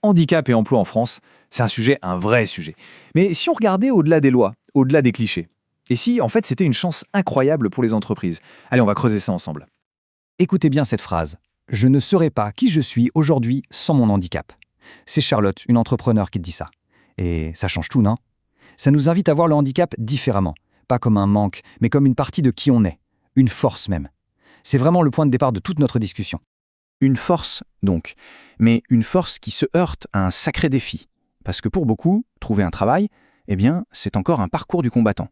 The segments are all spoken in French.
handicap et emploi en France, c'est un vrai sujet. Mais si on regardait au-delà des lois, au-delà des clichés, et si, en fait, c'était une chance incroyable pour les entreprises? Allez, on va creuser ça ensemble. Écoutez bien cette phrase. Je ne serais pas qui je suis aujourd'hui sans mon handicap. C'est Charlotte, une entrepreneure, qui dit ça. Et ça change tout, non? Ça nous invite à voir le handicap différemment. Pas comme un manque, mais comme une partie de qui on est. Une force même. C'est vraiment le point de départ de toute notre discussion. Une force, donc, mais une force qui se heurte à un sacré défi. Parce que pour beaucoup, trouver un travail, eh bien, c'est encore un parcours du combattant.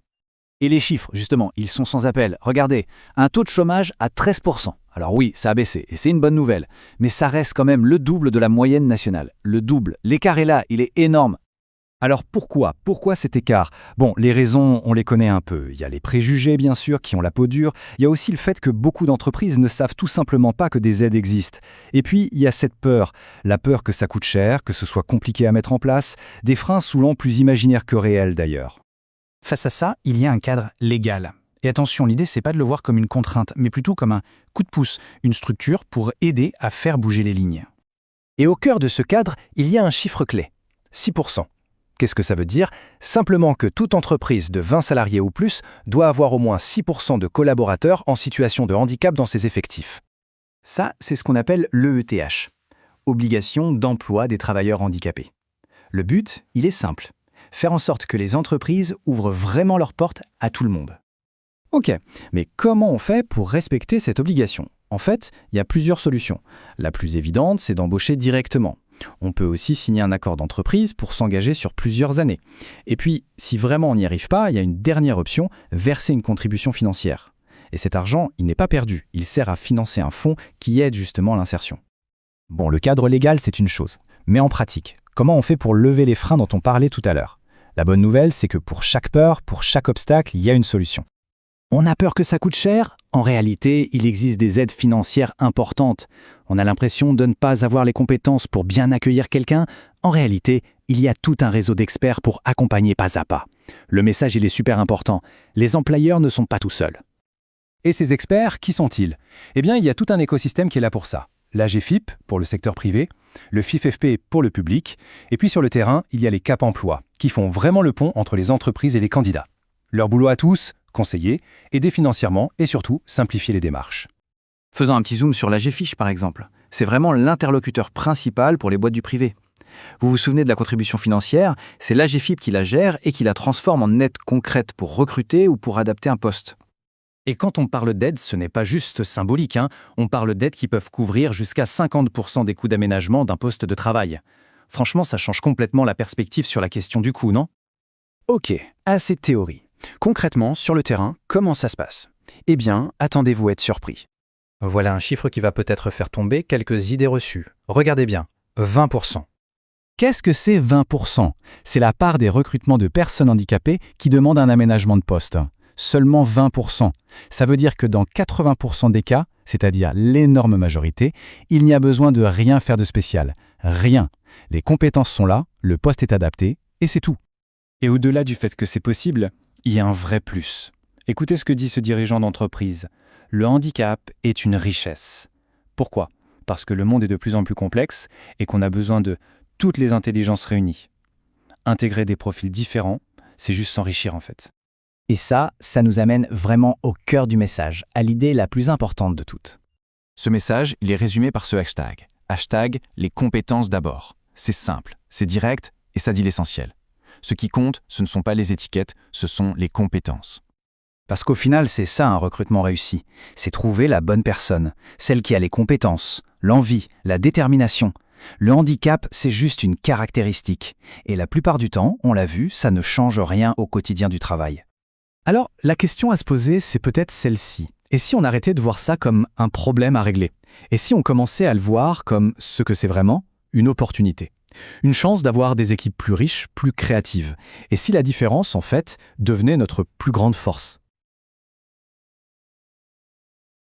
Et les chiffres, justement, ils sont sans appel. Regardez, un taux de chômage à 13%. Alors oui, ça a baissé, et c'est une bonne nouvelle. Mais ça reste quand même le double de la moyenne nationale. Le double. L'écart est là, il est énorme. Alors pourquoi? Pourquoi cet écart? Bon, les raisons, on les connaît un peu. Il y a les préjugés, bien sûr, qui ont la peau dure. Il y a aussi le fait que beaucoup d'entreprises ne savent tout simplement pas que des aides existent. Et puis, il y a cette peur. La peur que ça coûte cher, que ce soit compliqué à mettre en place. Des freins souvent plus imaginaires que réels, d'ailleurs. Face à ça, il y a un cadre légal. Et attention, l'idée, c'est pas de le voir comme une contrainte, mais plutôt comme un coup de pouce, une structure pour aider à faire bouger les lignes. Et au cœur de ce cadre, il y a un chiffre clé, 6%. Qu'est-ce que ça veut dire? Simplement que toute entreprise de 20 salariés ou plus doit avoir au moins 6% de collaborateurs en situation de handicap dans ses effectifs. Ça, c'est ce qu'on appelle l'EETH, obligation d'emploi des travailleurs handicapés. Le but, il est simple, faire en sorte que les entreprises ouvrent vraiment leurs portes à tout le monde. Ok, mais comment on fait pour respecter cette obligation? En fait, il y a plusieurs solutions. La plus évidente, c'est d'embaucher directement. On peut aussi signer un accord d'entreprise pour s'engager sur plusieurs années. Et puis, si vraiment on n'y arrive pas, il y a une dernière option, verser une contribution financière. Et cet argent, il n'est pas perdu, il sert à financer un fonds qui aide justement à l'insertion. Bon, le cadre légal, c'est une chose. Mais en pratique, comment on fait pour lever les freins dont on parlait tout à l'heure? La bonne nouvelle, c'est que pour chaque peur, pour chaque obstacle, il y a une solution. On a peur que ça coûte cher? En réalité, il existe des aides financières importantes. On a l'impression de ne pas avoir les compétences pour bien accueillir quelqu'un. En réalité, il y a tout un réseau d'experts pour accompagner pas à pas. Le message, il est super important. Les employeurs ne sont pas tout seuls. Et ces experts, qui sont-ils? Eh bien, il y a tout un écosystème qui est là pour ça. L'AGFIP, pour le secteur privé, le FIFFP pour le public, et puis sur le terrain, il y a les Cap Emploi, qui font vraiment le pont entre les entreprises et les candidats. Leur boulot à tous, conseiller, aider financièrement et surtout simplifier les démarches. Faisons un petit zoom sur l'AGFIP, par exemple. C'est vraiment l'interlocuteur principal pour les boîtes du privé. Vous vous souvenez de la contribution financière? C'est l'AGFIP qui la gère et qui la transforme en aide concrète pour recruter ou pour adapter un poste. Et quand on parle d'aide, ce n'est pas juste symbolique, On parle d'aides qui peuvent couvrir jusqu'à 50% des coûts d'aménagement d'un poste de travail. Franchement, ça change complètement la perspective sur la question du coût, non? Ok, assez de théorie. Concrètement, sur le terrain, comment ça se passe? Eh bien, attendez-vous à être surpris. Voilà un chiffre qui va peut-être faire tomber quelques idées reçues. Regardez bien, 20%. Qu'est-ce que c'est 20%? C'est la part des recrutements de personnes handicapées qui demandent un aménagement de poste. Seulement 20%. Ça veut dire que dans 80% des cas, c'est-à-dire l'énorme majorité, il n'y a besoin de rien faire de spécial. Rien. Les compétences sont là, le poste est adapté, et c'est tout. Et au-delà du fait que c'est possible, il y a un vrai plus. Écoutez ce que dit ce dirigeant d'entreprise. Le handicap est une richesse. Pourquoi? Parce que le monde est de plus en plus complexe et qu'on a besoin de toutes les intelligences réunies. Intégrer des profils différents, c'est juste s'enrichir en fait. Et ça nous amène vraiment au cœur du message, à l'idée la plus importante de toutes. Ce message, il est résumé par ce hashtag. Hashtag les compétences d'abord. C'est simple, c'est direct et ça dit l'essentiel. Ce qui compte, ce ne sont pas les étiquettes, ce sont les compétences. Parce qu'au final, c'est ça un recrutement réussi. C'est trouver la bonne personne, celle qui a les compétences, l'envie, la détermination. Le handicap, c'est juste une caractéristique. Et la plupart du temps, on l'a vu, ça ne change rien au quotidien du travail. Alors, la question à se poser, c'est peut-être celle-ci. Et si on arrêtait de voir ça comme un problème à régler? Et si on commençait à le voir comme ce que c'est vraiment, une opportunité? Une chance d'avoir des équipes plus riches, plus créatives. Et si la différence, en fait, devenait notre plus grande force?